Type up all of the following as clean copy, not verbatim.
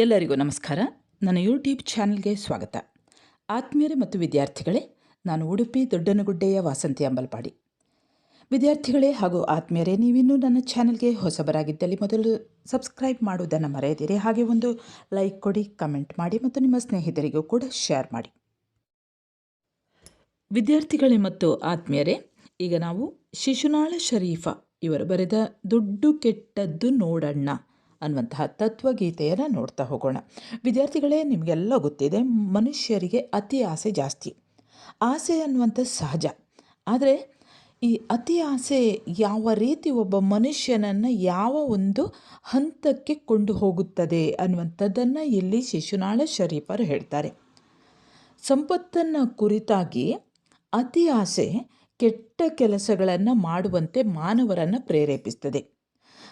ಎಲ್ಲರಿಗೂ ನಮಸ್ಕಾರ. ನನ್ನ ಯೂಟ್ಯೂಬ್ ಚಾನಲ್ಗೆ ಸ್ವಾಗತ. ಆತ್ಮೀಯರೇ ಮತ್ತು ವಿದ್ಯಾರ್ಥಿಗಳೇ, ನಾನು ಉಡುಪಿ ದೊಡ್ಡನಗುಡ್ಡೆಯ ವಾಸಂತಿ ಅಂಬಲ್ಪಾಡಿ. ವಿದ್ಯಾರ್ಥಿಗಳೇ ಹಾಗೂ ಆತ್ಮೀಯರೇ, ನೀವಿನ್ನೂ ನನ್ನ ಚಾನಲ್ಗೆ ಹೊಸಬರಾಗಿದ್ದಲ್ಲಿ ಮೊದಲು ಸಬ್ಸ್ಕ್ರೈಬ್ ಮಾಡುವುದನ್ನು ಮರೆಯದಿರಿ. ಹಾಗೆ ಒಂದು ಲೈಕ್ ಕೊಡಿ, ಕಮೆಂಟ್ ಮಾಡಿ ಮತ್ತು ನಿಮ್ಮ ಸ್ನೇಹಿತರಿಗೂ ಕೂಡ ಶೇರ್ ಮಾಡಿ. ವಿದ್ಯಾರ್ಥಿಗಳೇ ಮತ್ತು ಆತ್ಮೀಯರೇ, ಈಗ ನಾವು ಶಿಶುನಾಳ ಶರೀಫ ಇವರು ಬರೆದ ದುಡ್ಡು ಕೆಟ್ಟದ್ದು ನೋಡಣ್ಣ ಅನ್ನುವಂತಹ ತತ್ವಗೀತೆಯನ್ನು ನೋಡ್ತಾ ಹೋಗೋಣ. ವಿದ್ಯಾರ್ಥಿಗಳೇ, ನಿಮಗೆಲ್ಲ ಗೊತ್ತಿದೆ, ಮನುಷ್ಯರಿಗೆ ಅತಿ ಆಸೆ ಜಾಸ್ತಿ. ಆಸೆ ಅನ್ನುವಂಥ ಸಹಜ. ಆದರೆ ಈ ಅತಿ ಆಸೆ ಯಾವ ರೀತಿ ಒಬ್ಬ ಮನುಷ್ಯನನ್ನು ಯಾವ ಒಂದು ಹಂತಕ್ಕೆ ಕೊಂಡು ಹೋಗುತ್ತದೆ ಅನ್ನುವಂಥದ್ದನ್ನು ಇಲ್ಲಿ ಶಿಶುನಾಳ ಶರೀಫರು ಹೇಳ್ತಾರೆ. ಸಂಪತ್ತನ್ನು ಕುರಿತಾಗಿ ಅತಿ ಆಸೆ ಕೆಟ್ಟ ಕೆಲಸಗಳನ್ನು ಮಾಡುವಂತೆ ಮಾನವರನ್ನು ಪ್ರೇರೇಪಿಸ್ತದೆ.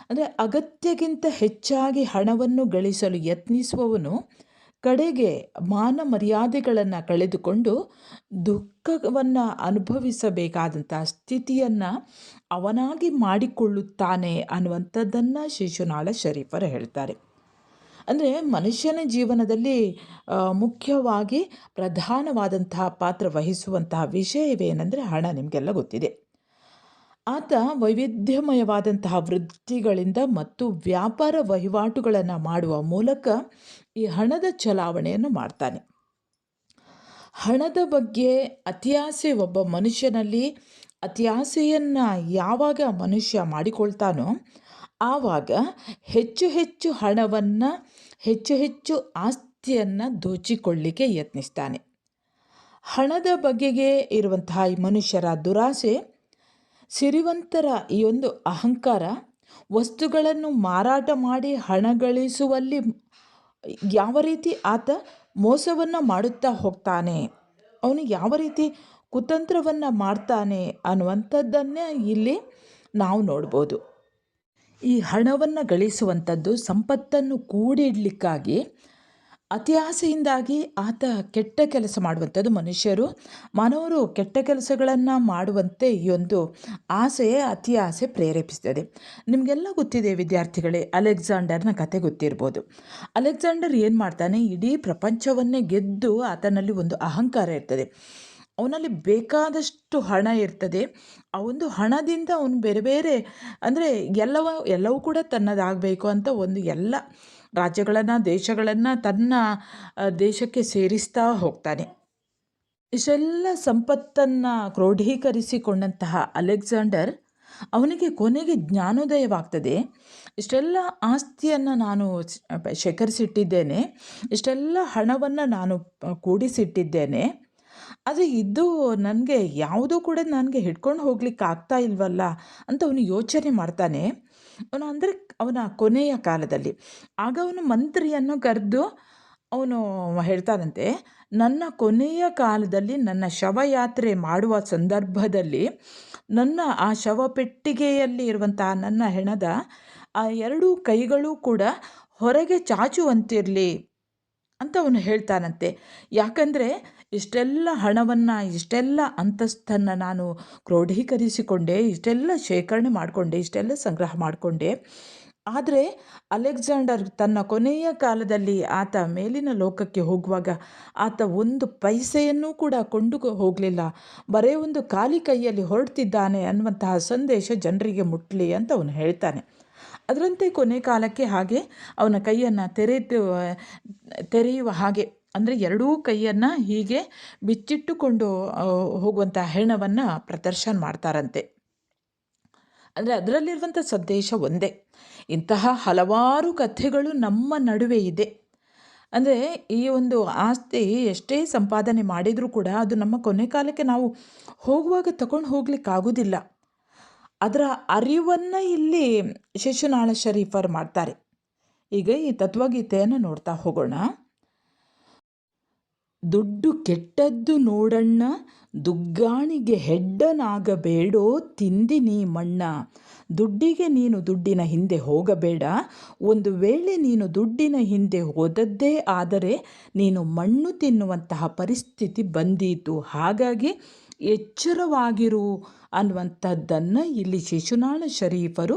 ಅಂದರೆ ಅಗತ್ಯಕ್ಕಿಂತ ಹೆಚ್ಚಾಗಿ ಹಣವನ್ನು ಗಳಿಸಲು ಯತ್ನಿಸುವವನು ಕಡೆಗೆ ಮಾನ ಮರ್ಯಾದೆಗಳನ್ನು ಕಳೆದುಕೊಂಡು ದುಃಖವನ್ನು ಅನುಭವಿಸಬೇಕಾದಂಥ ಸ್ಥಿತಿಯನ್ನು ಅವನಾಗಿ ಮಾಡಿಕೊಳ್ಳುತ್ತಾನೆ ಅನ್ನುವಂಥದ್ದನ್ನು ಶಿಶುನಾಳ ಶರೀಫರು ಹೇಳ್ತಾರೆ. ಅಂದರೆ ಮನುಷ್ಯನ ಜೀವನದಲ್ಲಿ ಮುಖ್ಯವಾಗಿ ಪ್ರಧಾನವಾದಂತಹ ಪಾತ್ರ ವಹಿಸುವಂತಹ ವಿಷಯವೇನೆಂದರೆ ಹಣ. ನಿಮಗೆಲ್ಲ ಗೊತ್ತಿದೆ. ಆತ ವೈವಿಧ್ಯಮಯವಾದಂತಹ ವೃತ್ತಿಗಳಿಂದ ಮತ್ತು ವ್ಯಾಪಾರ ವಹಿವಾಟುಗಳನ್ನು ಮಾಡುವ ಮೂಲಕ ಈ ಹಣದ ಚಲಾವಣೆಯನ್ನು ಮಾಡ್ತಾನೆ. ಹಣದ ಬಗ್ಗೆ ಅತಿಯಾಸೆ ಒಬ್ಬ ಮನುಷ್ಯನಲ್ಲಿ ಅತಿಯಾಸೆಯನ್ನು ಯಾವಾಗ ಮನುಷ್ಯ ಮಾಡಿಕೊಳ್ತಾನೋ ಆವಾಗ ಹೆಚ್ಚು ಹೆಚ್ಚು ಹಣವನ್ನು, ಹೆಚ್ಚು ಹೆಚ್ಚು ಆಸ್ತಿಯನ್ನು ದೋಚಿಕೊಳ್ಳಿಕ್ಕೆ ಯತ್ನಿಸ್ತಾನೆ. ಹಣದ ಬಗೆಗೆ ಇರುವಂತಹ ಈ ಮನುಷ್ಯರ ದುರಾಸೆ, ಸಿರಿವಂತರ ಈ ಒಂದು ಅಹಂಕಾರ, ವಸ್ತುಗಳನ್ನು ಮಾರಾಟ ಮಾಡಿ ಹಣ ಗಳಿಸುವಲ್ಲಿ ಯಾವ ರೀತಿ ಆತ ಮೋಸವನ್ನು ಮಾಡುತ್ತಾ ಹೋಗ್ತಾನೆ, ಅವನು ಯಾವ ರೀತಿ ಕುತಂತ್ರವನ್ನು ಮಾಡ್ತಾನೆ ಅನ್ನುವಂಥದ್ದನ್ನೇ ಇಲ್ಲಿ ನಾವು ನೋಡ್ಬೋದು. ಈ ಹಣವನ್ನು ಗಳಿಸುವಂಥದ್ದು ಸಂಪತ್ತನ್ನು ಕೂಡಿಡಲಿಕ್ಕಾಗಿ ಅತಿ ಆಸೆಯಿಂದಾಗಿ ಆತ ಕೆಟ್ಟ ಕೆಲಸ ಮಾಡುವಂಥದ್ದು. ಮಾನವರು ಕೆಟ್ಟ ಕೆಲಸಗಳನ್ನು ಮಾಡುವಂತೆ ಈ ಒಂದು ಅತಿ ಆಸೆ ಪ್ರೇರೇಪಿಸ್ತದೆ. ನಿಮಗೆಲ್ಲ ಗೊತ್ತಿದೆ ವಿದ್ಯಾರ್ಥಿಗಳೇ, ಅಲೆಕ್ಸಾಂಡರ್ನ ಕತೆ ಗೊತ್ತಿರ್ಬೋದು. ಅಲೆಕ್ಸಾಂಡರ್ ಏನು ಮಾಡ್ತಾನೆ, ಇಡೀ ಪ್ರಪಂಚವನ್ನೇ ಗೆದ್ದು ಆತನಲ್ಲಿ ಒಂದು ಅಹಂಕಾರ ಇರ್ತದೆ. ಅವನಲ್ಲಿ ಬೇಕಾದಷ್ಟು ಹಣ ಇರ್ತದೆ. ಆ ಒಂದು ಹಣದಿಂದ ಅವನು ಬೇರೆ ಬೇರೆ ಅಂದರೆ ಎಲ್ಲವೂ ಕೂಡ ತನ್ನದಾಗಬೇಕು ಅಂತ ಒಂದು ಎಲ್ಲ ರಾಜ್ಯಗಳನ್ನು, ದೇಶಗಳನ್ನು ತನ್ನ ದೇಶಕ್ಕೆ ಸೇರಿಸ್ತಾ ಹೋಗ್ತಾನೆ. ಇಷ್ಟೆಲ್ಲ ಸಂಪತ್ತನ್ನು ಕ್ರೋಢೀಕರಿಸಿಕೊಂಡಂತಹ ಅಲೆಕ್ಸಾಂಡರ್, ಅವನಿಗೆ ಕೊನೆಗೆ ಜ್ಞಾನೋದಯವಾಗ್ತದೆ. ಇಷ್ಟೆಲ್ಲ ಆಸ್ತಿಯನ್ನು ನಾನು ಶೇಖರಿಸಿಟ್ಟಿದ್ದೇನೆ, ಇಷ್ಟೆಲ್ಲ ಹಣವನ್ನು ನಾನು ಕೂಡಿಸಿಟ್ಟಿದ್ದೇನೆ, ಆದರೆ ಇದು ನನಗೆ ಯಾವುದೂ ಕೂಡ ನನಗೆ ಹಿಡ್ಕೊಂಡು ಹೋಗ್ಲಿಕ್ಕೆ ಆಗ್ತಾ ಇಲ್ವಲ್ಲ ಅಂತ ಅವನು ಯೋಚನೆ ಮಾಡ್ತಾನೆ. ಅವನ ಕೊನೆಯ ಕಾಲದಲ್ಲಿ ಆಗ ಅವನು ಮಂತ್ರಿಯನ್ನು ಕರೆದು ಅವನು ಹೇಳ್ತಾನಂತೆ, ನನ್ನ ಕೊನೆಯ ಕಾಲದಲ್ಲಿ ನನ್ನ ಶವಯಾತ್ರೆ ಮಾಡುವ ಸಂದರ್ಭದಲ್ಲಿ ನನ್ನ ಆ ಶವಪೆಟ್ಟಿಗೆಯಲ್ಲಿ ಇರುವಂತಹ ನನ್ನ ಹೆಣದ ಆ ಎರಡೂ ಕೈಗಳೂ ಕೂಡ ಹೊರಗೆ ಚಾಚುವಂತಿರಲಿ ಅಂತ ಅವನು ಹೇಳ್ತಾನಂತೆ. ಯಾಕಂದರೆ ಇಷ್ಟೆಲ್ಲ ಹಣವನ್ನು, ಇಷ್ಟೆಲ್ಲ ಅಂತಸ್ತನ್ನು ನಾನು ಕ್ರೋಢೀಕರಿಸಿಕೊಂಡೆ, ಇಷ್ಟೆಲ್ಲ ಶೇಖರಣೆ ಮಾಡಿಕೊಂಡೆ, ಇಷ್ಟೆಲ್ಲ ಸಂಗ್ರಹ ಮಾಡಿಕೊಂಡೆ. ಆದರೆ ಅಲೆಕ್ಸಾಂಡರ್ ತನ್ನ ಕೊನೆಯ ಕಾಲದಲ್ಲಿ ಆತ ಮೇಲಿನ ಲೋಕಕ್ಕೆ ಹೋಗುವಾಗ ಆತ ಒಂದು ಪೈಸೆಯನ್ನೂ ಕೂಡ ಕೊಂಡು ಹೋಗಲಿಲ್ಲ, ಬರೀ ಒಂದು ಖಾಲಿ ಕೈಯಲ್ಲಿ ಹೊರಡ್ತಿದ್ದಾನೆ ಅನ್ನುವಂತಹ ಸಂದೇಶ ಜನರಿಗೆ ಮುಟ್ಟಲಿ ಅಂತ ಅವನು ಹೇಳ್ತಾನೆ. ಅದರಂತೆ ಕೊನೆ ಕಾಲಕ್ಕೆ ಹಾಗೆ ಅವನ ಕೈಯನ್ನು ತೆರೆಯುವ ಹಾಗೆ, ಅಂದರೆ ಎರಡೂ ಕೈಯನ್ನು ಹೀಗೆ ಬಿಚ್ಚಿಟ್ಟುಕೊಂಡು ಹೋಗುವಂಥ ಹೆಣವನ್ನು ಪ್ರದರ್ಶನ ಮಾಡ್ತಾರಂತೆ. ಅಂದರೆ ಅದರಲ್ಲಿರುವಂಥ ಸಂದೇಶ ಒಂದೇ. ಇಂತಹ ಹಲವಾರು ಕಥೆಗಳು ನಮ್ಮ ನಡುವೆ ಇದೆ. ಅಂದರೆ ಈ ಒಂದು ಆಸ್ತಿ ಎಷ್ಟೇ ಸಂಪಾದನೆ ಮಾಡಿದರೂ ಕೂಡ ಅದು ನಮ್ಮ ಕೊನೆ ಕಾಲಕ್ಕೆ ನಾವು ಹೋಗುವಾಗ ತಗೊಂಡು ಹೋಗ್ಲಿಕ್ಕಾಗೋದಿಲ್ಲ. ಅದರ ಅರಿವನ್ನು ಇಲ್ಲಿ ಶಿಶುನಾಳ ಶರೀಫರು ಮಾಡ್ತಾರೆ. ಈಗ ಈ ತತ್ವಗೀತೆಯನ್ನು ನೋಡ್ತಾ ಹೋಗೋಣ. ದುಡ್ಡು ಕೆಟ್ಟದ್ದು ನೋಡಣ್ಣ, ದುಗ್ಗಾಣಿಗೆ ಹೆಡ್ಡನಾಗಬೇಡೋ ತಿಂದಿನಿ ಮಣ್ಣ. ದುಡ್ಡಿಗೆ ನೀನು ದುಡ್ಡಿನ ಹಿಂದೆ ಹೋಗಬೇಡ, ಒಂದು ವೇಳೆ ನೀನು ದುಡ್ಡಿನ ಹಿಂದೆ ಹೋದದ್ದೇ ಆದರೆ ನೀನು ಮಣ್ಣು ತಿನ್ನುವಂತಹ ಪರಿಸ್ಥಿತಿ ಬಂದೀತು. ಹಾಗಾಗಿ ಎಚ್ಚರವಾಗಿರು ಅನ್ನುವಂಥದ್ದನ್ನು ಇಲ್ಲಿ ಶಿಶುನಾಳ ಶರೀಫರು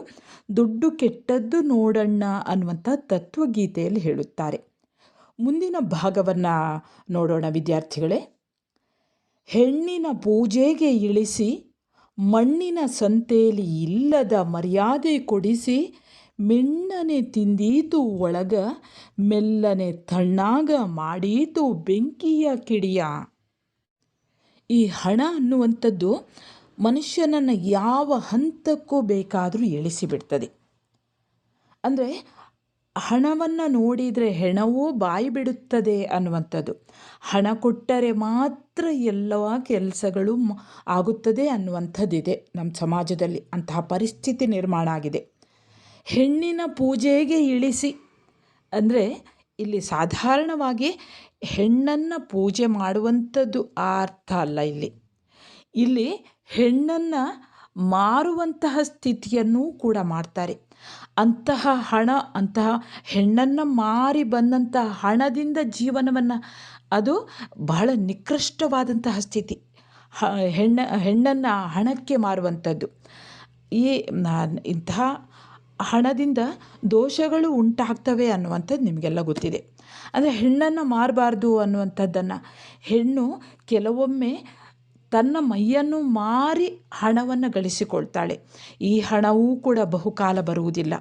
ದುಡ್ಡು ಕೆಟ್ಟದ್ದು ನೋಡಣ್ಣ ಅನ್ನುವಂಥ ತತ್ವಗೀತೆಯಲ್ಲಿ ಹೇಳುತ್ತಾರೆ. ಮುಂದಿನ ಭಾಗವನ್ನು ನೋಡೋಣ ವಿದ್ಯಾರ್ಥಿಗಳೇ. ಹೆಣ್ಣಿನ ಪೂಜೆಗೆ ಇಳಿಸಿ ಮಣ್ಣಿನ ಸಂತೆಯಲ್ಲಿ ಇಲ್ಲದ ಮರ್ಯಾದೆ ಕೊಡಿಸಿ ಮಿಣ್ಣನೆ ತಿಂದೀತು ಒಳಗ ಮೆಲ್ಲನೆ ತಣ್ಣಾಗ ಮಾಡೀತು ಬೆಂಕಿಯ ಕಿಡಿಯ. ಈ ಹಣ ಅನ್ನುವಂಥದ್ದು ಮನುಷ್ಯನನ್ನು ಯಾವ ಹಂತಕ್ಕೂ ಬೇಕಾದರೂ ಇಳಿಸಿಬಿಡ್ತದೆ. ಅಂದರೆ ಹಣವನ್ನು ನೋಡಿದರೆ ಹೆಣವೂ ಬಾಯಿ ಬಿಡುತ್ತದೆ ಅನ್ನುವಂಥದ್ದು. ಹಣ ಕೊಟ್ಟರೆ ಮಾತ್ರ ಎಲ್ಲ ಕೆಲಸಗಳು ಆಗುತ್ತದೆ ಅನ್ನುವಂಥದ್ದಿದೆ ನಮ್ಮ ಸಮಾಜದಲ್ಲಿ. ಅಂತಹ ಪರಿಸ್ಥಿತಿ ನಿರ್ಮಾಣ ಆಗಿದೆ. ಹೆಣ್ಣಿನ ಪೂಜೆಗೆ ಇಳಿಸಿ ಅಂದರೆ ಇಲ್ಲಿ ಸಾಧಾರಣವಾಗಿ ಹೆಣ್ಣನ್ನು ಪೂಜೆ ಮಾಡುವಂಥದ್ದು ಆ ಅರ್ಥ ಅಲ್ಲ. ಇಲ್ಲಿ ಹೆಣ್ಣನ್ನು ಮಾರುವಂತಹ ಸ್ಥಿತಿಯನ್ನೂ ಕೂಡ ಮಾಡ್ತಾರೆ. ಅಂತಹ ಹೆಣ್ಣನ್ನು ಮಾರಿ ಬಂದಂತಹ ಹಣದಿಂದ ಜೀವನವನ್ನು, ಅದು ಬಹಳ ನಿಕೃಷ್ಟವಾದಂತಹ ಸ್ಥಿತಿ. ಹೆಣ್ಣನ್ನು ಹಣಕ್ಕೆ ಮಾರುವಂಥದ್ದು. ಇಂತಹ ಹಣದಿಂದ ದೋಷಗಳು ಉಂಟಾಗ್ತವೆ ಅನ್ನುವಂಥದ್ದು ನಿಮಗೆಲ್ಲ ಗೊತ್ತಿದೆ. ಅಂದರೆ ಹೆಣ್ಣನ್ನು ಮಾರಬಾರ್ದು ಅನ್ನುವಂಥದ್ದನ್ನು, ಹೆಣ್ಣು ಕೆಲವೊಮ್ಮೆ ತನ್ನ ಮೈಯನ್ನು ಮಾರಿ ಹಣವನ್ನು ಗಳಿಸಿಕೊಳ್ತಾಳೆ. ಈ ಹಣವೂ ಕೂಡ ಬಹುಕಾಲ ಬರುವುದಿಲ್ಲ.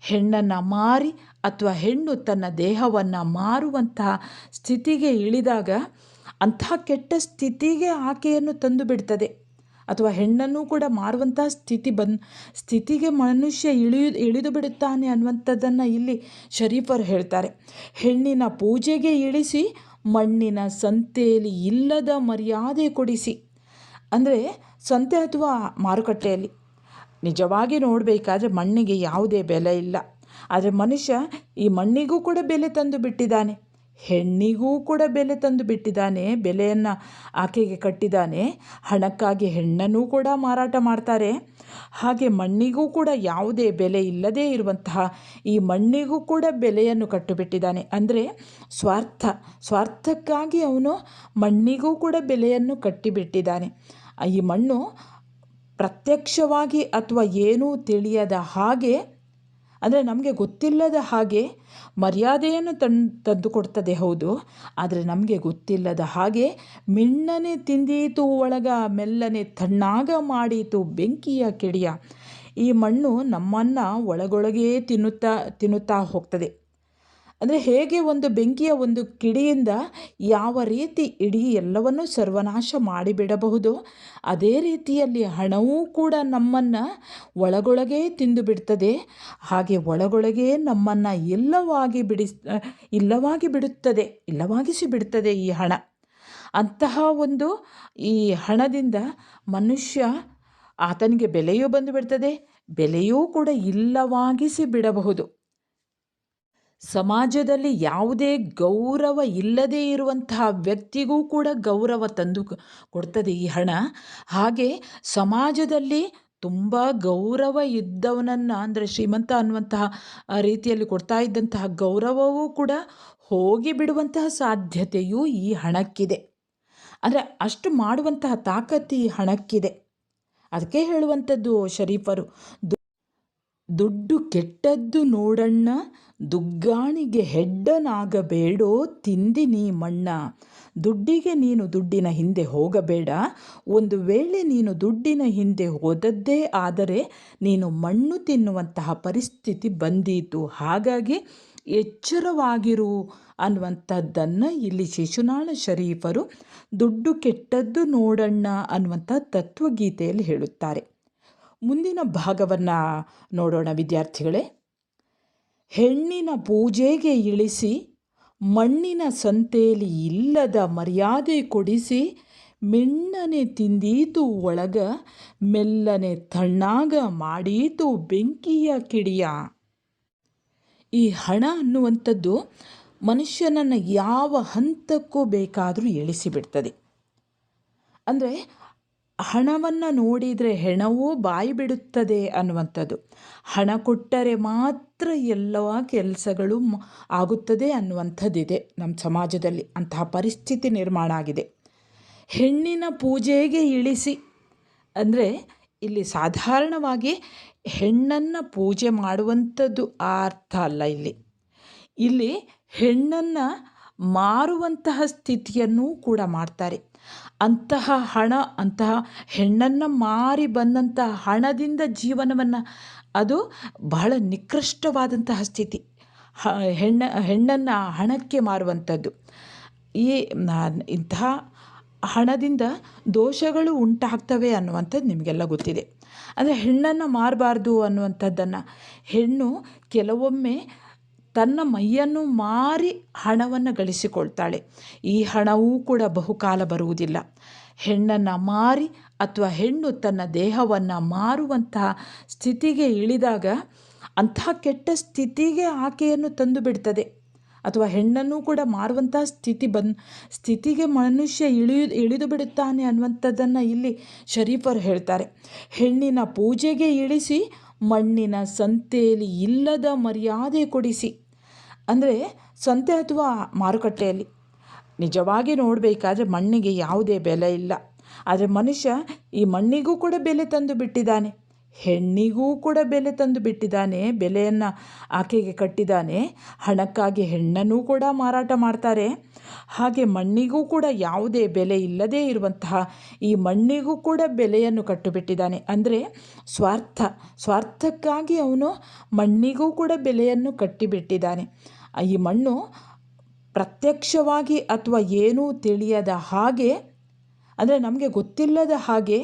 ಹೆಣ್ಣನ್ನು ಮಾರಿ ಅಥವಾ ಹೆಣ್ಣು ತನ್ನ ದೇಹವನ್ನು ಮಾರುವಂತಹ ಸ್ಥಿತಿಗೆ ಇಳಿದಾಗ ಅಂತಹ ಕೆಟ್ಟ ಸ್ಥಿತಿಗೆ ಆಕೆಯನ್ನು ತಂದು ಬಿಡ್ತದೆ. ಅಥವಾ ಹೆಣ್ಣನ್ನು ಕೂಡ ಮಾರುವಂತಹ ಸ್ಥಿತಿಗೆ ಮನುಷ್ಯ ಇಳಿದು ಬಿಡುತ್ತಾನೆ ಅನ್ನುವಂಥದ್ದನ್ನು ಇಲ್ಲಿ ಶರೀಫರು ಹೇಳ್ತಾರೆ. ಹೆಣ್ಣಿನ ಪೂಜೆಗೆ ಇಳಿಸಿ ಮಣ್ಣಿನ ಸಂತೆಯಲ್ಲಿ ಇಲ್ಲದ ಮರ್ಯಾದೆ ಕೊಡಿಸಿ. ಅಂದರೆ ಸಂತೆ ಅಥವಾ ಮಾರುಕಟ್ಟೆಯಲ್ಲಿ ನಿಜವಾಗಿ ನೋಡಬೇಕಾದ್ರೆ ಮಣ್ಣಿಗೆ ಯಾವುದೇ ಬೆಲೆ ಇಲ್ಲ. ಆದರೆ ಮನುಷ್ಯ ಈ ಮಣ್ಣಿಗೂ ಕೂಡ ಬೆಲೆ ತಂದು ಬಿಟ್ಟಿದ್ದಾನೆ, ಹೆಣ್ಣಿಗೂ ಕೂಡ ಬೆಲೆ ತಂದು ಬಿಟ್ಟಿದ್ದಾನೆ. ಬೆಲೆಯನ್ನು ಆಕೆಗೆ ಕಟ್ಟಿದ್ದಾನೆ. ಹಣಕ್ಕಾಗಿ ಹೆಣ್ಣನ್ನು ಕೂಡ ಮಾರಾಟ ಮಾಡ್ತಾರೆ. ಹಾಗೆ ಮಣ್ಣಿಗೂ ಕೂಡ ಯಾವುದೇ ಬೆಲೆ ಇಲ್ಲದೇ ಇರುವಂತಹ ಈ ಮಣ್ಣಿಗೂ ಕೂಡ ಬೆಲೆಯನ್ನು ಕಟ್ಟಿಬಿಟ್ಟಿದ್ದಾನೆ. ಅಂದರೆ ಸ್ವಾರ್ಥಕ್ಕಾಗಿ ಅವನು ಮಣ್ಣಿಗೂ ಕೂಡ ಬೆಲೆಯನ್ನು ಕಟ್ಟಿಬಿಟ್ಟಿದ್ದಾನೆ. ಈ ಮಣ್ಣು ಪ್ರತ್ಯಕ್ಷವಾಗಿ ಅಥವಾ ಏನೂ ತಿಳಿಯದ ಹಾಗೆ, ಅಂದರೆ ನಮಗೆ ಗೊತ್ತಿಲ್ಲದ ಹಾಗೆ ಮರ್ಯಾದೆಯನ್ನು ತಂದುಕೊಡ್ತದೆ, ಹೌದು. ಆದರೆ ನಮಗೆ ಗೊತ್ತಿಲ್ಲದ ಹಾಗೆ ಮಿಣ್ಣನೆ ತಿಂದೀತು ಒಳಗ ಮೆಲ್ಲನೆ ತಣ್ಣಾಗ ಮಾಡೀತು ಬೆಂಕಿಯ ಕಿಡಿಯ. ಈ ಮಣ್ಣು ನಮ್ಮನ್ನು ಒಳಗೊಳಗೇ ತಿನ್ನುತ್ತಾ ಹೋಗ್ತದೆ. ಅಂದರೆ ಹೇಗೆ ಒಂದು ಬೆಂಕಿಯ ಒಂದು ಕಿಡಿಯಿಂದ ಯಾವ ರೀತಿ ಇಡೀ ಎಲ್ಲವನ್ನೂ ಸರ್ವನಾಶ ಮಾಡಿಬಿಡಬಹುದು, ಅದೇ ರೀತಿಯಲ್ಲಿ ಹಣವೂ ಕೂಡ ನಮ್ಮನ್ನು ಒಳಗೊಳಗೇ ತಿಂದು ಬಿಡ್ತದೆ. ಹಾಗೆ ಒಳಗೊಳಗೇ ನಮ್ಮನ್ನು ಇಲ್ಲವಾಗಿಸಿ ಬಿಡುತ್ತದೆ ಈ ಹಣ. ಅಂತಹ ಒಂದು ಈ ಹಣದಿಂದ ಮನುಷ್ಯ, ಆತನಿಗೆ ಬೆಲೆಯೂ ಬಂದು ಬಿಡ್ತದೆ, ಬೆಲೆಯೂ ಕೂಡ ಇಲ್ಲವಾಗಿಸಿ ಬಿಡಬಹುದು. ಸಮಾಜದಲ್ಲಿ ಯಾವುದೇ ಗೌರವ ಇಲ್ಲದೇ ಇರುವಂತಹ ವ್ಯಕ್ತಿಗೂ ಕೂಡ ಗೌರವ ತಂದು ಕೊಡ್ತದೆ ಈ ಹಣ. ಹಾಗೆ ಸಮಾಜದಲ್ಲಿ ತುಂಬ ಗೌರವ ಇದ್ದವನನ್ನು, ಅಂದರೆ ಶ್ರೀಮಂತ ಅನ್ನುವಂತಹ ರೀತಿಯಲ್ಲಿ ಕೊಡ್ತಾ ಇದ್ದಂತಹ ಗೌರವವೂ ಕೂಡ ಹೋಗಿ ಬಿಡುವಂತಹ ಸಾಧ್ಯತೆಯೂ ಈ ಹಣಕ್ಕಿದೆ. ಅಂದರೆ ಅಷ್ಟು ಮಾಡುವಂತಹ ತಾಕತ್ತು ಈ ಹಣಕ್ಕಿದೆ. ಅದಕ್ಕೆ ಹೇಳುವಂಥದ್ದು ಶರೀಫರು, ದುಡ್ಡು ಕೆಟ್ಟದ್ದು ನೋಡಣ್ಣ, ದುಗ್ಗಾಣಿಗೆ ಹೆಡ್ಡನಾಗಬೇಡೋ ತಿಂದಿ ನೀ ಮಣ್ಣ. ದುಡ್ಡಿಗೆ ನೀನು ದುಡ್ಡಿನ ಹಿಂದೆ ಹೋಗಬೇಡ. ಒಂದು ವೇಳೆ ನೀನು ದುಡ್ಡಿನ ಹಿಂದೆ ಹೋದದ್ದೇ ಆದರೆ ನೀನು ಮಣ್ಣು ತಿನ್ನುವಂತಹ ಪರಿಸ್ಥಿತಿ ಬಂದೀತು. ಹಾಗಾಗಿ ಎಚ್ಚರವಾಗಿರು ಅನ್ನುವಂಥದ್ದನ್ನು ಇಲ್ಲಿ ಶಿಶುನಾಳ ಶರೀಫರು ದುಡ್ಡು ಕೆಟ್ಟದ್ದು ನೋಡಣ್ಣ ಅನ್ನುವಂಥ ತತ್ವಗೀತೆಯಲ್ಲಿ ಹೇಳುತ್ತಾರೆ. ಮುಂದಿನ ಭಾಗವನ್ನು ನೋಡೋಣ ವಿದ್ಯಾರ್ಥಿಗಳೇ. ಹೆಣ್ಣಿನ ಪೂಜೆಗೆ ಇಳಿಸಿ ಮಣ್ಣಿನ ಸಂತೆಯಲ್ಲಿ ಇಲ್ಲದ ಮರ್ಯಾದೆ ಕೊಡಿಸಿ ಮಿಣ್ಣನೆ ತಿಂದೀತು ಒಳಗ ಮೆಲ್ಲನೆ ತಣ್ಣಾಗ ಮಾಡೀತು ಬೆಂಕಿಯ ಕಿಡಿಯ. ಈ ಹಣ ಅನ್ನುವಂಥದ್ದು ಮನುಷ್ಯನನ್ನು ಯಾವ ಹಂತಕ್ಕೂ ಬೇಕಾದರೂ ಇಳಿಸಿಬಿಡ್ತದೆ. ಅಂದರೆ ಹಣವನ್ನು ನೋಡಿದರೆ ಹೆಣವೂ ಬಾಯಿ ಬಿಡುತ್ತದೆ ಅನ್ನುವಂಥದ್ದು. ಹಣ ಕೊಟ್ಟರೆ ಮಾತ್ರ ಎಲ್ಲ ಕೆಲಸಗಳು ಆಗುತ್ತದೆ ಅನ್ನುವಂಥದ್ದಿದೆ ನಮ್ಮ ಸಮಾಜದಲ್ಲಿ. ಅಂತಹ ಪರಿಸ್ಥಿತಿ ನಿರ್ಮಾಣ ಆಗಿದೆ. ಹೆಣ್ಣಿನ ಪೂಜೆಗೆ ಇಳಿಸಿ ಅಂದರೆ ಇಲ್ಲಿ ಸಾಧಾರಣವಾಗಿ ಹೆಣ್ಣನ್ನು ಪೂಜೆ ಮಾಡುವಂಥದ್ದು ಆ ಅರ್ಥ ಅಲ್ಲ. ಇಲ್ಲಿ ಹೆಣ್ಣನ್ನು ಮಾರುವಂತಹ ಸ್ಥಿತಿಯನ್ನೂ ಕೂಡ ಮಾಡ್ತಾರೆ. ಅಂತಹ ಹಣ, ಅಂತಹ ಹೆಣ್ಣನ್ನು ಮಾರಿ ಬಂದಂತಹ ಹಣದಿಂದ ಜೀವನವನ್ನು, ಅದು ಬಹಳ ನಿಕೃಷ್ಟವಾದಂತಹ ಸ್ಥಿತಿ. ಹೆಣ್ಣನ್ನು ಹಣಕ್ಕೆ ಮಾರುವಂಥದ್ದು. ಇಂತಹ ಹಣದಿಂದ ದೋಷಗಳು ಉಂಟಾಗ್ತವೆ ಅನ್ನುವಂಥದ್ದು ನಿಮಗೆಲ್ಲ ಗೊತ್ತಿದೆ. ಅಂದರೆ ಹೆಣ್ಣನ್ನು ಮಾರಬಾರ್ದು ಅನ್ನುವಂಥದ್ದನ್ನು, ಹೆಣ್ಣು ಕೆಲವೊಮ್ಮೆ ತನ್ನ ಮೈಯನ್ನು ಮಾರಿ ಹಣವನ್ನು ಗಳಿಸಿಕೊಳ್ತಾಳೆ. ಈ ಹಣವೂ ಕೂಡ ಬಹುಕಾಲ ಬರುವುದಿಲ್ಲ. ಹೆಣ್ಣನ್ನು ಮಾರಿ ಅಥವಾ ಹೆಣ್ಣು ತನ್ನ ದೇಹವನ್ನು ಮಾರುವಂತಹ ಸ್ಥಿತಿಗೆ ಇಳಿದಾಗ ಅಂತಹ ಕೆಟ್ಟ ಸ್ಥಿತಿಗೆ ಆಕೆಯನ್ನು ತಂದು ಬಿಡ್ತದೆ. ಅಥವಾ ಹೆಣ್ಣನ್ನು ಕೂಡ ಮಾರುವಂತಹ ಸ್ಥಿತಿಗೆ ಮನುಷ್ಯ ಇಳಿದು ಬಿಡುತ್ತಾನೆ ಅನ್ನುವಂಥದ್ದನ್ನು ಇಲ್ಲಿ ಶರೀಫರು ಹೇಳ್ತಾರೆ. ಹೆಣ್ಣಿನ ಪೂಜೆಗೆ ಇಳಿಸಿ ಮಣ್ಣಿನ ಸಂತೆಯಲ್ಲಿ ಇಲ್ಲದ ಮರ್ಯಾದೆ ಕೊಡಿಸಿ. ಅಂದರೆ ಸಂತೆ ಅಥವಾ ಮಾರುಕಟ್ಟೆಯಲ್ಲಿ ನಿಜವಾಗಿ ನೋಡಬೇಕಾದ್ರೆ ಮಣ್ಣಿಗೆ ಯಾವುದೇ ಬೆಲೆ ಇಲ್ಲ. ಆದರೆ ಮನುಷ್ಯ ಈ ಮಣ್ಣಿಗೂ ಕೂಡ ಬೆಲೆ ತಂದು ಬಿಟ್ಟಿದ್ದಾನೆ, ಹೆಣ್ಣಿಗೂ ಕೂಡ ಬೆಲೆ ತಂದು ಬಿಟ್ಟಿದ್ದಾನೆ, ಬೆಲೆಯನ್ನು ಆಕೆಗೆ ಕಟ್ಟಿದ್ದಾನೆ. ಹಣಕ್ಕಾಗಿ ಹೆಣ್ಣನ್ನು ಕೂಡ ಮಾರಾಟ ಮಾಡ್ತಾರೆ. ಹಾಗೆ ಮಣ್ಣಿಗೂ ಕೂಡ ಯಾವುದೇ ಬೆಲೆ ಇಲ್ಲದೇ ಇರುವಂತಹ ಈ ಮಣ್ಣಿಗೂ ಕೂಡ ಬೆಲೆಯನ್ನು ಕಟ್ಟುಬಿಟ್ಟಿದ್ದಾನೆ. ಅಂದರೆ ಸ್ವಾರ್ಥಕ್ಕಾಗಿ ಅವನು ಮಣ್ಣಿಗೂ ಕೂಡ ಬೆಲೆಯನ್ನು ಕಟ್ಟಿಬಿಟ್ಟಿದ್ದಾನೆ. ಈ ಮಣ್ಣು ಪ್ರತ್ಯಕ್ಷವಾಗಿ ಅಥವಾ ಏನೂ ತಿಳಿಯದ ಹಾಗೆ, ಅಂದರೆ ನಮಗೆ ಗೊತ್ತಿಲ್ಲದ ಹಾಗೆ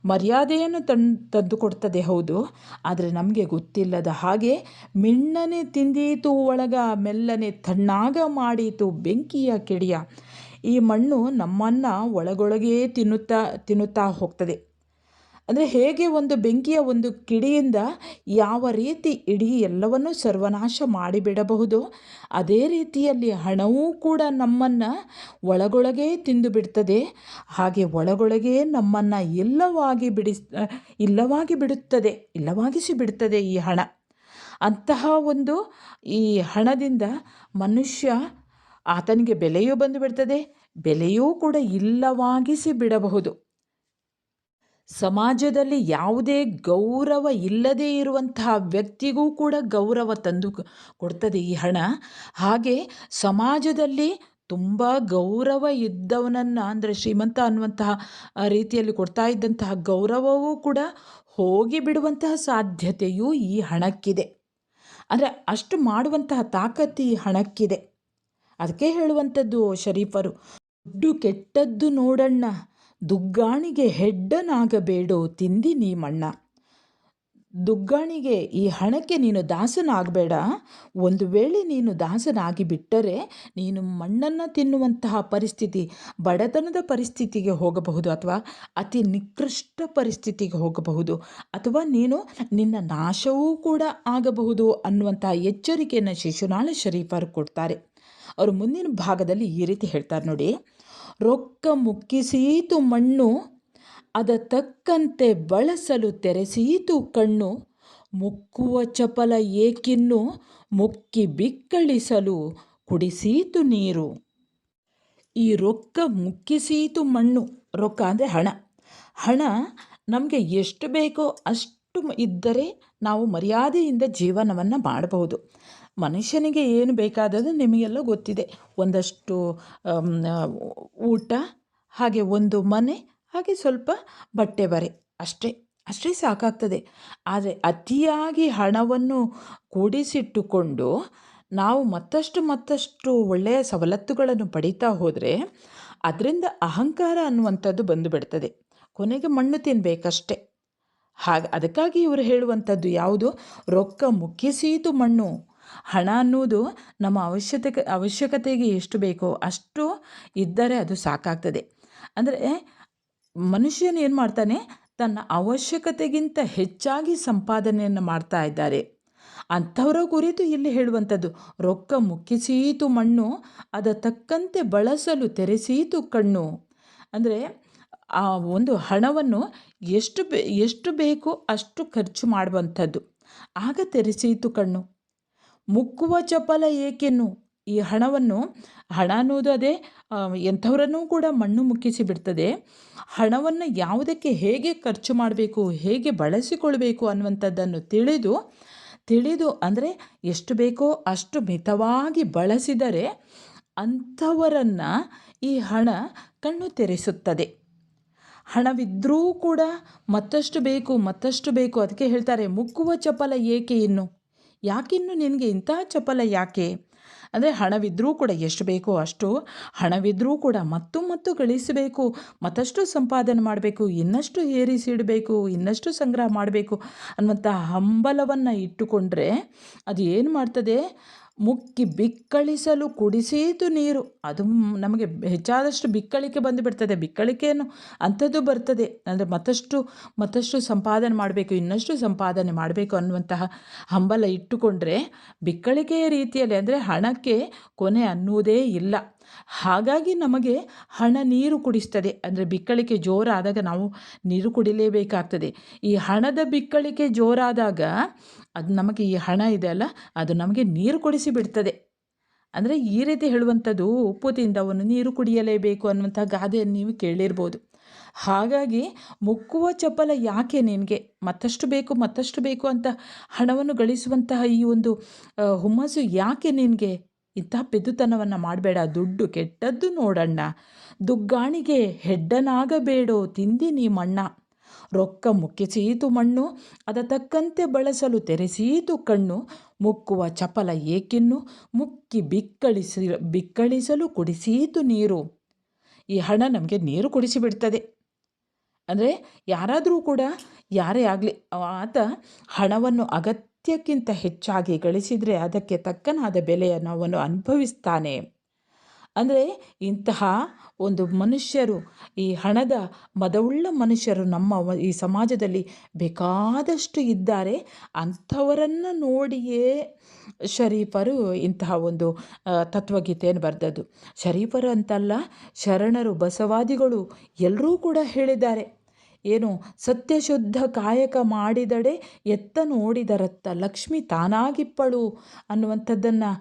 ಮರ್ಯಾದೆಯನ್ನು ತಂದುಕೊಡ್ತದೆ, ಹೌದು. ಆದರೆ ನಮಗೆ ಗೊತ್ತಿಲ್ಲದ ಹಾಗೆ ಮಿಣ್ಣನೆ ತಿಂದೀತು ಒಳಗ ಮೆಲ್ಲನೆ ತಣ್ಣಾಗ ಮಾಡೀತು ಬೆಂಕಿಯ ಕಿಡಿಯ. ಈ ಮಣ್ಣು ನಮ್ಮನ್ನು ಒಳಗೊಳಗೇ ತಿನ್ನುತ್ತಾ ಹೋಗ್ತದೆ. ಅಂದರೆ ಹೇಗೆ ಒಂದು ಬೆಂಕಿಯ ಒಂದು ಕಿಡಿಯಿಂದ ಯಾವ ರೀತಿ ಇಡೀ ಎಲ್ಲವನ್ನೂ ಸರ್ವನಾಶ ಮಾಡಿಬಿಡಬಹುದು, ಅದೇ ರೀತಿಯಲ್ಲಿ ಹಣವೂ ಕೂಡ ನಮ್ಮನ್ನು ಒಳಗೊಳಗೇ ತಿಂದು ಬಿಡ್ತದೆ. ಹಾಗೆ ಒಳಗೊಳಗೇ ನಮ್ಮನ್ನು ಇಲ್ಲವಾಗಿಸಿ ಬಿಡುತ್ತದೆ ಈ ಹಣ. ಅಂತಹ ಒಂದು ಈ ಹಣದಿಂದ ಮನುಷ್ಯ, ಆತನಿಗೆ ಬೆಲೆಯೂ ಬಂದು ಬಿಡ್ತದೆ, ಬೆಲೆಯೂ ಕೂಡ ಇಲ್ಲವಾಗಿಸಿ ಬಿಡಬಹುದು. ಸಮಾಜದಲ್ಲಿ ಯಾವುದೇ ಗೌರವ ಇಲ್ಲದೇ ಇರುವಂತಹ ವ್ಯಕ್ತಿಗೂ ಕೂಡ ಗೌರವ ತಂದು ಕೊಡ್ತದೆ ಈ ಹಣ. ಹಾಗೆ ಸಮಾಜದಲ್ಲಿ ತುಂಬ ಗೌರವ ಇದ್ದವನನ್ನು, ಅಂದರೆ ಶ್ರೀಮಂತ ಅನ್ನುವಂತಹ ರೀತಿಯಲ್ಲಿ ಕೊಡ್ತಾ ಇದ್ದಂತಹ ಗೌರವವೂ ಕೂಡ ಹೋಗಿ ಬಿಡುವಂತಹ ಸಾಧ್ಯತೆಯೂ ಈ ಹಣಕ್ಕಿದೆ. ಅಂದರೆ ಅಷ್ಟು ಮಾಡುವಂತಹ ತಾಕತ್ತು ಈ ಹಣಕ್ಕಿದೆ. ಅದಕ್ಕೆ ಹೇಳುವಂಥದ್ದು ಶರೀಫರು, ದುಡ್ಡು ಕೆಟ್ಟದ್ದು ನೋಡಣ್ಣ, ದುಗ್ಗಾಣಿಗೆ ಹೆಡ್ಡನಾಗಬೇಡೋ ತಿಂದಿ ನೀ ಮಣ್ಣ. ದುಗ್ಗಾಣಿಗೆ, ಈ ಹಣಕ್ಕೆ ನೀನು ದಾಸನಾಗಬೇಡ. ಒಂದು ವೇಳೆ ನೀನು ದಾಸನಾಗಿ ಬಿಟ್ಟರೆ ನೀನು ಮಣ್ಣನ್ನು ತಿನ್ನುವಂತಹ ಪರಿಸ್ಥಿತಿ, ಬಡತನದ ಪರಿಸ್ಥಿತಿಗೆ ಹೋಗಬಹುದು, ಅಥವಾ ಅತಿ ನಿಕೃಷ್ಟ ಪರಿಸ್ಥಿತಿಗೆ ಹೋಗಬಹುದು, ಅಥವಾ ನಿನ್ನ ನಾಶವೂ ಕೂಡ ಆಗಬಹುದು ಅನ್ನುವಂತಹ ಎಚ್ಚರಿಕೆಯನ್ನು ಶಿಶುನಾಳ ಶರೀಫರು ಕೊಡ್ತಾರೆ. ಅವರು ಮುಂದಿನ ಭಾಗದಲ್ಲಿ ಈ ರೀತಿ ಹೇಳ್ತಾರೆ ನೋಡಿ, ರೊಕ್ಕ ಮುಕ್ಕಿಸೀತು ಮಣ್ಣು, ಅದ ತಕ್ಕಂತೆ ಬಳಸಲು ತೆರೆಸೀತು ಕಣ್ಣು, ಮುಕ್ಕುವ ಚಪಲ ಏಕಿನ್ನು, ಮುಕ್ಕಿ ಬಿಕ್ಕಳಿಸಲು ಕುಡಿಸೀತು ನೀರು. ಈ ರೊಕ್ಕ ಮುಕ್ಕಿಸೀತು ಮಣ್ಣು, ರೊಕ್ಕ ಅಂದರೆ ಹಣ ನಮಗೆ ಎಷ್ಟು ಬೇಕೋ ಅಷ್ಟು ಇದ್ದರೆ ನಾವು ಮರ್ಯಾದೆಯಿಂದ ಜೀವನವನ್ನು ಮಾಡಬಹುದು. ಮನುಷ್ಯನಿಗೆ ಏನು ಬೇಕಾದದ್ದು ನಿಮಗೆಲ್ಲ ಗೊತ್ತಿದೆ. ಒಂದಷ್ಟು ಊಟ, ಹಾಗೆ ಒಂದು ಮನೆ, ಹಾಗೆ ಸ್ವಲ್ಪ ಬಟ್ಟೆ ಬರೆ, ಅಷ್ಟೇ ಸಾಕಾಗ್ತದೆ. ಆದರೆ ಅತಿಯಾಗಿ ಹಣವನ್ನು ಕೂಡಿಸಿಟ್ಟುಕೊಂಡು ನಾವು ಮತ್ತಷ್ಟು ಒಳ್ಳೆಯ ಸವಲತ್ತುಗಳನ್ನು ಪಡೀತಾ ಹೋದರೆ ಅದರಿಂದ ಅಹಂಕಾರ ಅನ್ನುವಂಥದ್ದು ಬಂದು ಬಿಡ್ತದೆ. ಕೊನೆಗೆ ಮಣ್ಣು ತಿನ್ನಬೇಕಷ್ಟೆ. ಅದಕ್ಕಾಗಿ ಇವರು ಹೇಳುವಂಥದ್ದು ಯಾವುದು, ರೊಕ್ಕ ಮುಕ್ಕಿಸೀತು ಮಣ್ಣು. ಹಣ ಅನ್ನುವುದು ನಮ್ಮ ಅವಶ್ಯಕತೆಗೆ ಎಷ್ಟು ಬೇಕೋ ಅಷ್ಟು ಇದ್ದರೆ ಅದು ಸಾಕಾಗ್ತದೆ. ಅಂದರೆ ಮನುಷ್ಯನು ಏನು ಮಾಡ್ತಾನೆ, ತನ್ನ ಅವಶ್ಯಕತೆಗಿಂತ ಹೆಚ್ಚಾಗಿ ಸಂಪಾದನೆಯನ್ನು ಮಾಡ್ತಾ ಇದ್ದಾರೆ. ಅಂಥವರ ಕುರಿತು ಇಲ್ಲಿ ಹೇಳುವಂಥದ್ದು, ರೊಕ್ಕ ಮುಕ್ಕಿಸೀತು ಮಣ್ಣು, ಅದ ತಕ್ಕಂತೆ ಬಳಸಲು ತೆರೆಸೀತು ಕಣ್ಣು. ಅಂದರೆ ಆ ಒಂದು ಹಣವನ್ನು ಎಷ್ಟು ಬೇಕೋ ಅಷ್ಟು ಖರ್ಚು ಮಾಡುವಂಥದ್ದು, ಆಗ ತೆರೆಸೀತು ಕಣ್ಣು. ಮುಕ್ಕುವ ಚಪಲ ಏಕೆನ್ನು, ಈ ಹಣ ಅನ್ನೋದು ಅದೇ ಎಂಥವರನ್ನೂ ಕೂಡ ಮಣ್ಣು ಮುಕ್ಕಿಸಿ ಬಿಡ್ತದೆ. ಹಣವನ್ನು ಯಾವುದಕ್ಕೆ ಹೇಗೆ ಖರ್ಚು ಮಾಡಬೇಕು, ಹೇಗೆ ಬಳಸಿಕೊಳ್ಬೇಕು ಅನ್ನುವಂಥದ್ದನ್ನು ತಿಳಿದು ತಿಳಿದು ಅಂದರೆ ಎಷ್ಟು ಬೇಕೋ ಅಷ್ಟು ಮಿತವಾಗಿ ಬಳಸಿದರೆ ಅಂಥವರನ್ನು ಈ ಹಣ ಕಣ್ಣು ತೆರೆಸುತ್ತದೆ. ಹಣವಿದ್ದರೂ ಕೂಡ ಮತ್ತಷ್ಟು ಬೇಕು ಮತ್ತಷ್ಟು ಬೇಕು. ಅದಕ್ಕೆ ಹೇಳ್ತಾರೆ, ಮುಕ್ಕುವ ಚಪಲ ಏಕೆ ಇನ್ನು, ಯಾಕಿನ್ನು ನಿನಗೆ ಇಂತಹ ಚಪಲ ಯಾಕೆ? ಅಂದರೆ ಹಣವಿದ್ದರೂ ಕೂಡ ಎಷ್ಟು ಬೇಕೋ ಅಷ್ಟು ಹಣವಿದ್ದರೂ ಕೂಡ ಮತ್ತು ಗಳಿಸಬೇಕು, ಮತ್ತಷ್ಟು ಸಂಪಾದನೆ ಮಾಡಬೇಕು, ಇನ್ನಷ್ಟು ಏರಿಸಿಡಬೇಕು, ಇನ್ನಷ್ಟು ಸಂಗ್ರಹ ಮಾಡಬೇಕು ಅನ್ನುವಂಥ ಹಂಬಲವನ್ನು ಇಟ್ಟುಕೊಂಡ್ರೆ ಅದು ಏನು ಮಾಡ್ತದೆ, ಮುಕ್ಕಿ ಬಿಕ್ಕಳಿಸಲು ಕುಡಿಸೀತು ನೀರು. ಅದು ನಮಗೆ ಹೆಚ್ಚಾದಷ್ಟು ಬಿಕ್ಕಳಿಕೆ ಬಂದುಬಿಡ್ತದೆ. ಬಿಕ್ಕಳಿಕೆಯನ್ನು ಅಂಥದ್ದು ಬರ್ತದೆ. ಅಂದರೆ ಮತ್ತಷ್ಟು ಸಂಪಾದನೆ ಮಾಡಬೇಕು, ಇನ್ನಷ್ಟು ಸಂಪಾದನೆ ಮಾಡಬೇಕು ಅನ್ನುವಂತಹ ಹಂಬಲ ಇಟ್ಟುಕೊಂಡ್ರೆ ಬಿಕ್ಕಳಿಕೆಯ ರೀತಿಯಲ್ಲಿ, ಅಂದರೆ ಹಣಕ್ಕೆ ಕೊನೆ ಅನ್ನುವುದೇ ಇಲ್ಲ. ಹಾಗಾಗಿ ನಮಗೆ ಹಣ ನೀರು ಕುಡಿಸ್ತದೆ. ಅಂದರೆ ಬಿಕ್ಕಳಿಕೆ ಜೋರಾದಾಗ ನಾವು ನೀರು ಕುಡಿಲೇಬೇಕಾಗ್ತದೆ. ಈ ಹಣದ ಬಿಕ್ಕಳಿಕೆ ಜೋರಾದಾಗ ಅದು ನಮಗೆ, ಈ ಹಣ ಇದೆ ಅಲ್ಲ, ಅದು ನಮಗೆ ನೀರು ಕುಡಿಸಿ ಬಿಡ್ತದೆ. ಅಂದರೆ ಈ ರೀತಿ ಹೇಳುವಂಥದ್ದು, ಉಪ್ಪು ತಿಂದವನು ನೀರು ಕುಡಿಯಲೇಬೇಕು ಅನ್ನುವಂಥ ಗಾದೆಯನ್ನು ನೀವು ಕೇಳಿರ್ಬೋದು. ಹಾಗಾಗಿ ಮುಕ್ಕುವ ಚಪಲ ಯಾಕೆ ನಿನಗೆ, ಮತ್ತಷ್ಟು ಬೇಕು ಅಂತ ಹಣವನ್ನು ಗಳಿಸುವಂತಹ ಈ ಒಂದು ಹುಮ್ಮಸ್ಸು ಯಾಕೆ ನಿನಗೆ? ಇಂತಹ ಪೆದ್ದುತನವನ್ನು ಮಾಡಬೇಡ. ದುಡ್ಡು ಕೆಟ್ಟದ್ದು ನೋಡಣ್ಣ, ದುಗ್ಗಾಣಿಗೆ ಹೆಡ್ಡನಾಗಬೇಡೋ ತಿಂದಿ ನೀ ಮಣ್ಣ. ರೊಕ್ಕ ಮುಕ್ಕಿಸೀತು ಮಣ್ಣು, ಅದ ತಕ್ಕಂತೆ ಬಳಸಲು ತೆರೆಸೀತು ಕಣ್ಣು. ಮುಕ್ಕುವ ಚಪಲ ಏಕಿನ್ನು, ಮುಕ್ಕಿ ಬಿಕ್ಕಳಿಸಲು ಕುಡಿಸೀತು ನೀರು. ಈ ಹಣ ನಮಗೆ ನೀರು ಕುಡಿಸಿಬಿಡ್ತದೆ. ಅಂದರೆ ಯಾರಾದರೂ ಕೂಡ, ಯಾರೇ ಆಗಲಿ, ಆತ ಹಣವನ್ನು ಅಗತ್ಯಕ್ಕಿಂತ ಹೆಚ್ಚಾಗಿ ಗಳಿಸಿದರೆ ಅದಕ್ಕೆ ತಕ್ಕನಾದ ಬೆಲೆಯನ್ನು ಅವನು ಅನುಭವಿಸ್ತಾನೆ. ಅಂದರೆ ಇಂತಹ ಒಂದು ಮನುಷ್ಯರು, ಈ ಹಣದ ಮದವುಳ್ಳ ಮನುಷ್ಯರು ನಮ್ಮ ಈ ಸಮಾಜದಲ್ಲಿ ಬೇಕಾದಷ್ಟು ಇದ್ದಾರೆ. ಅಂಥವರನ್ನು ನೋಡಿಯೇ ಶರೀಫರು ಇಂತಹ ಒಂದು ತತ್ವಗೀತೆಯನ್ನು ಬರೆದದ್ದು. ಶರೀಫರು ಅಂತಲ್ಲ, ಶರಣರು, ಬಸವಾದಿಗಳು ಎಲ್ಲರೂ ಕೂಡ ಹೇಳಿದ್ದಾರೆ. ಏನು, ಸತ್ಯಶುದ್ಧ ಕಾಯಕ ಮಾಡಿದಡೆ ಎತ್ತ ನೋಡಿದರತ್ತ ಲಕ್ಷ್ಮಿ ತಾನಾಗಿಪ್ಪಳು ಅನ್ನುವಂಥದ್ದನ್ನು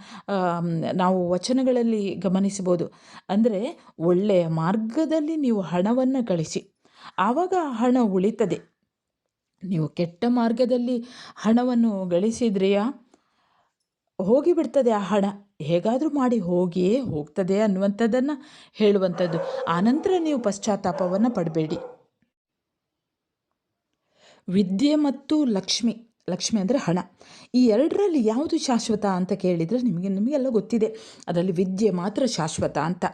ನಾವು ವಚನಗಳಲ್ಲಿ ಗಮನಿಸಬಹುದು. ಅಂದರೆ ಒಳ್ಳೆಯ ಮಾರ್ಗದಲ್ಲಿ ನೀವು ಹಣವನ್ನು ಗಳಿಸಿ, ಆವಾಗ ಹಣ ಉಳಿತದೆ. ನೀವು ಕೆಟ್ಟ ಮಾರ್ಗದಲ್ಲಿ ಹಣವನ್ನು ಗಳಿಸಿದ್ರೆಯಾ, ಹೋಗಿಬಿಡ್ತದೆ ಆ ಹಣ, ಹೇಗಾದರೂ ಮಾಡಿ ಹೋಗಿಯೇ ಹೋಗ್ತದೆ ಅನ್ನುವಂಥದ್ದನ್ನು ಹೇಳುವಂಥದ್ದು. ಆನಂತರ ನೀವು ಪಶ್ಚಾತ್ತಾಪವನ್ನು ಪಡಬೇಡಿ. ವಿದ್ಯೆ ಮತ್ತು ಲಕ್ಷ್ಮಿ ಅಂದರೆ ಹಣ, ಈ ಎರಡರಲ್ಲಿ ಯಾವುದು ಶಾಶ್ವತ ಅಂತ ಕೇಳಿದರೆ ನಿಮಗೆಲ್ಲ ಗೊತ್ತಿದೆ. ಅದರಲ್ಲಿ ವಿದ್ಯೆ ಮಾತ್ರ ಶಾಶ್ವತ ಅಂತ,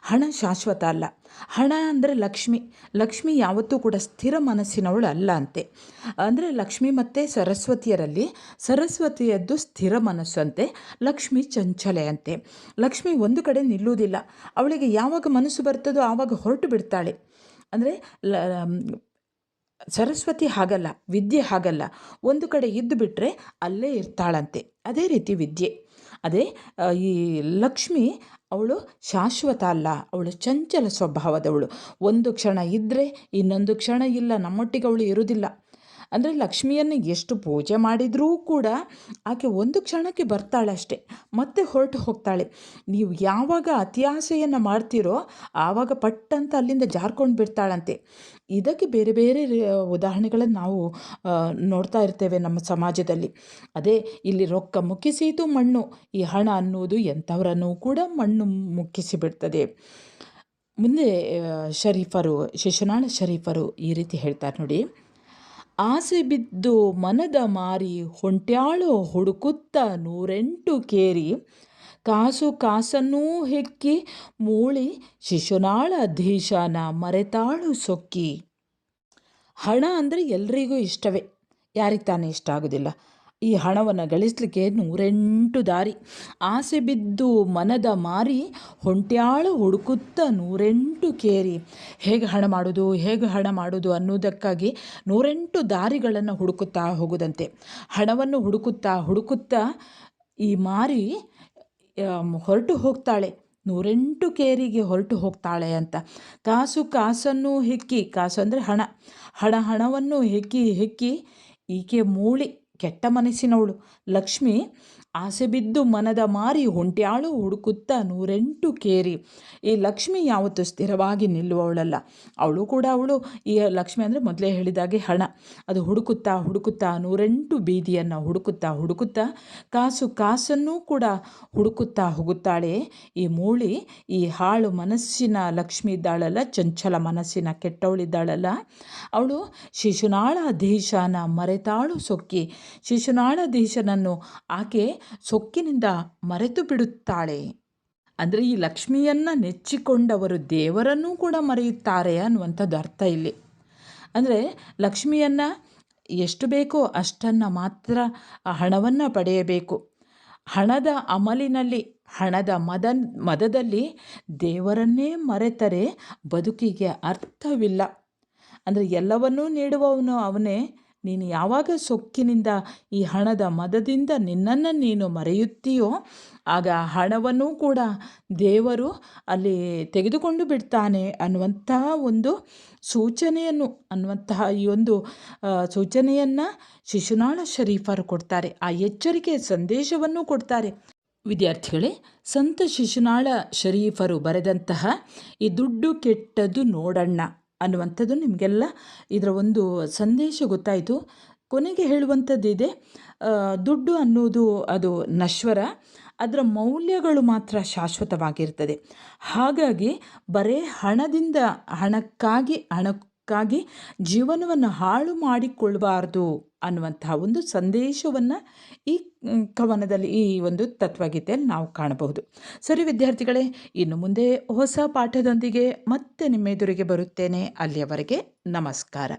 ಹಣ ಶಾಶ್ವತ ಅಲ್ಲ. ಹಣ ಅಂದರೆ ಲಕ್ಷ್ಮಿ ಯಾವತ್ತೂ ಕೂಡ ಸ್ಥಿರ ಮನಸ್ಸಿನವಳು ಅಲ್ಲ ಅಂತೆ. ಅಂದರೆ ಲಕ್ಷ್ಮಿ ಮತ್ತು ಸರಸ್ವತಿಯದ್ದು ಸ್ಥಿರ ಮನಸ್ಸಂತೆ, ಲಕ್ಷ್ಮಿ ಚಂಚಲೆ ಅಂತೆ. ಲಕ್ಷ್ಮಿ ಒಂದು ಕಡೆ ನಿಲ್ಲುವುದಿಲ್ಲ. ಅವಳಿಗೆ ಯಾವಾಗ ಮನಸ್ಸು ಬರ್ತದೋ ಆವಾಗ ಹೊರಟು ಬಿಡ್ತಾಳೆ. ಅಂದರೆ ಸರಸ್ವತಿ ಹಾಗಲ್ಲ, ವಿದ್ಯೆ ಹಾಗಲ್ಲ, ಒಂದು ಕಡೆ ಇದ್ದು ಬಿಟ್ಟರೆ ಅಲ್ಲೇ ಇರ್ತಾಳಂತೆ. ಅದೇ ರೀತಿ ವಿದ್ಯೆ, ಅದೇ ಈ ಲಕ್ಷ್ಮಿ ಅವಳು ಶಾಶ್ವತ ಅಲ್ಲ, ಅವಳು ಚಂಚಲ ಸ್ವಭಾವದವಳು. ಒಂದು ಕ್ಷಣ ಇದ್ದರೆ ಇನ್ನೊಂದು ಕ್ಷಣ ಇಲ್ಲ, ನಮ್ಮೊಟ್ಟಿಗೆ ಅವಳು ಇರುವುದಿಲ್ಲ. ಅಂದರೆ ಲಕ್ಷ್ಮಿಯನ್ನು ಎಷ್ಟು ಪೂಜೆ ಮಾಡಿದರೂ ಕೂಡ ಆಕೆ ಒಂದು ಕ್ಷಣಕ್ಕೆ ಬರ್ತಾಳೆ ಅಷ್ಟೆ, ಮತ್ತೆ ಹೊರಟು ಹೋಗ್ತಾಳೆ. ನೀವು ಯಾವಾಗ ಅತ್ಯಾಸೆಯನ್ನು ಮಾಡ್ತೀರೋ ಆವಾಗ ಪಟ್ಟಂತ ಅಲ್ಲಿಂದ ಜಾರ್ಕೊಂಡು ಬಿಡ್ತಾಳಂತೆ. ಇದಕ್ಕೆ ಬೇರೆ ಬೇರೆ ಉದಾಹರಣೆಗಳನ್ನು ನಾವು ನೋಡ್ತಾ ಇರ್ತೇವೆ ನಮ್ಮ ಸಮಾಜದಲ್ಲಿ. ಅದೇ ಇಲ್ಲಿ ರೊಕ್ಕ ಮುಕ್ಕಿಸೀತು ಮಣ್ಣು, ಈ ಹಣ ಅನ್ನುವುದು ಎಂಥವರನ್ನು ಕೂಡ ಮಣ್ಣು ಮುಕ್ಕಿಸಿ ಬಿಡ್ತದೆ. ಮುಂದೆ ಶಿಶುನಾಳ ಶರೀಫರು ಈ ರೀತಿ ಹೇಳ್ತಾರೆ ನೋಡಿ. ಆಸೆ ಬಿದ್ದು ಮನದ ಮಾರಿ ಹೊಂಟ್ಯಾಳೋ ಹುಡುಕುತ್ತ 108 ಕೇರಿ, ಕಾಸನ್ನೂ ಹೆಕ್ಕಿ ಮೂಳಿ ಶಿಶುನಾಳ ಧೀಶನ ಮರೆತಾಳು ಸೊಕ್ಕಿ. ಹಣ ಅಂದರೆ ಎಲ್ರಿಗೂ ಇಷ್ಟವೇ, ಯಾರಿಗೆ ತಾನೇ ಇಷ್ಟ ಆಗೋದಿಲ್ಲ. ಈ ಹಣವನ್ನು ಗಳಿಸಲಿಕ್ಕೆ 108 ದಾರಿ. ಆಸೆ ಬಿದ್ದು ಮನದ ಮಾರಿ ಹೊಂಟ್ಯಾಳು ಹುಡುಕುತ್ತ 108 ಕೇರಿ. ಹೇಗೆ ಹಣ ಮಾಡೋದು ಅನ್ನೋದಕ್ಕಾಗಿ 108 ದಾರಿಗಳನ್ನು ಹುಡುಕುತ್ತಾ ಹೋಗುದಂತೆ. ಹಣವನ್ನು ಹುಡುಕುತ್ತಾ ಈ ಮಾರಿ ಹೊರಟು ಹೋಗ್ತಾಳೆ, 108 ಕೇರಿಗೆ ಹೊರಟು ಹೋಗ್ತಾಳೆ ಅಂತ. ಕಾಸನ್ನು ಹೆಕ್ಕಿ, ಕಾಸು ಅಂದರೆ ಹಣವನ್ನು ಹೆಕ್ಕಿ ಈಕೆ ಮೂಳಿ ಕೆಟ್ಟ ಮನಸ್ಸಿನವಳು. ಲಕ್ಷ್ಮಿ ಆಸೆ ಬಿದ್ದು ಮನದ ಮಾರಿ ಹೊಂಟ್ಯಾಳು ಹುಡುಕುತ್ತಾ ನೂರೆಂಟು ಕೇರಿ. ಈ ಲಕ್ಷ್ಮಿ ಯಾವತ್ತೂ ಸ್ಥಿರವಾಗಿ ನಿಲ್ಲುವವಳಲ್ಲ. ಅವಳು ಈ ಲಕ್ಷ್ಮಿ ಅಂದರೆ ಮೊದಲೇ ಹೇಳಿದಾಗೆ ಹಣ, ಅದು ಹುಡುಕುತ್ತಾ ಹುಡುಕುತ್ತಾ ನೂರೆಂಟು ಬೀದಿಯನ್ನು ಹುಡುಕುತ್ತಾ ಹುಡುಕುತ್ತಾ ಕಾಸನ್ನೂ ಕೂಡ ಹುಡುಕುತ್ತಾ ಹೋಗುತ್ತಾಳೆ. ಈ ಮೂಳಿ, ಈ ಹಾಳು ಮನಸ್ಸಿನ ಲಕ್ಷ್ಮಿ ಇದ್ದಾಳಲ್ಲ, ಚಂಚಲ ಮನಸ್ಸಿನ ಕೆಟ್ಟವಳಿದ್ದಾಳಲ್ಲ, ಅವಳು ಶಿಶುನಾಳಾಧೀಶನ ಮರೆತಾಳು ಸೊಕ್ಕಿ. ಶಿಶುನಾಳಾಧೀಶನನ್ನು ಆಕೆ ಸೊಕ್ಕಿನಿಂದ ಮರೆತು ಬಿಡುತ್ತಾಳೆ. ಅಂದರೆ ಈ ಲಕ್ಷ್ಮಿಯನ್ನು ನೆಚ್ಚಿಕೊಂಡವರು ದೇವರನ್ನೂ ಕೂಡ ಮರೆಯುತ್ತಾರೆ ಅನ್ನುವಂಥದ್ದು ಅರ್ಥ ಇಲ್ಲಿ. ಅಂದರೆ ಲಕ್ಷ್ಮಿಯನ್ನು ಎಷ್ಟು ಬೇಕೋ ಅಷ್ಟನ್ನು ಮಾತ್ರ ಹಣವನ್ನು ಪಡೆಯಬೇಕು. ಹಣದ ಅಮಲಿನಲ್ಲಿ, ಹಣದ ಮದದಲ್ಲಿ ದೇವರನ್ನೇ ಮರೆತರೆ ಬದುಕಿಗೆ ಅರ್ಥವಿಲ್ಲ. ಅಂದರೆ ಎಲ್ಲವನ್ನೂ ನೀಡುವವನು ಅವನೇ. ನೀನು ಯಾವಾಗ ಸೊಕ್ಕಿನಿಂದ, ಈ ಹಣದ ಮದದಿಂದ ನಿನ್ನನ್ನು ನೀನು ಮರೆಯುತ್ತೀಯೋ, ಆಗ ಹಣವನ್ನೂ ಕೂಡ ದೇವರು ಅಲ್ಲಿ ತೆಗೆದುಕೊಂಡು ಬಿಡ್ತಾನೆ ಅನ್ನುವಂತಹ ಒಂದು ಈ ಒಂದು ಸೂಚನೆಯನ್ನು ಶಿಶುನಾಳ ಶರೀಫರು ಕೊಡ್ತಾರೆ. ಆ ಎಚ್ಚರಿಕೆಯ ಸಂದೇಶವನ್ನು ಕೊಡ್ತಾರೆ. ವಿದ್ಯಾರ್ಥಿಗಳೇ, ಸಂತ ಶಿಶುನಾಳ ಶರೀಫರು ಬರೆದಂತಹ ಈ ದುಡ್ಡು ಕೆಟ್ಟದ್ದು ನೋಡಣ್ಣ ಅನ್ನುವಂಥದ್ದು ನಿಮಗೆಲ್ಲ ಇದರ ಒಂದು ಸಂದೇಶ ಗೊತ್ತಾಯಿತು. ಕೊನೆಗೆ ಹೇಳುವಂಥದ್ದಿದೆ, ದುಡ್ಡು ಅನ್ನೋದು ಅದು ನಶ್ವರ, ಅದರ ಮೌಲ್ಯಗಳು ಮಾತ್ರ ಶಾಶ್ವತವಾಗಿರ್ತದೆ. ಹಾಗಾಗಿ ಬರೇ ಹಣಕ್ಕಾಗಿ ಜೀವನವನ್ನು ಹಾಳು ಮಾಡಿಕೊಳ್ಳಬಾರ್ದು ಅನ್ನುವಂತಹ ಒಂದು ಸಂದೇಶವನ್ನು ಈ ಕವನದಲ್ಲಿ, ಈ ಒಂದು ತತ್ವಗೀತೆಯಲ್ಲಿ ನಾವು ಕಾಣಬಹುದು. ಸರಿ ವಿದ್ಯಾರ್ಥಿಗಳೇ, ಇನ್ನು ಮುಂದೆ ಹೊಸ ಪಾಠದೊಂದಿಗೆ ಮತ್ತೆ ನಿಮ್ಮ ಎದುರಿಗೆ ಬರುತ್ತೇನೆ. ಅಲ್ಲಿಯವರೆಗೆ ನಮಸ್ಕಾರ.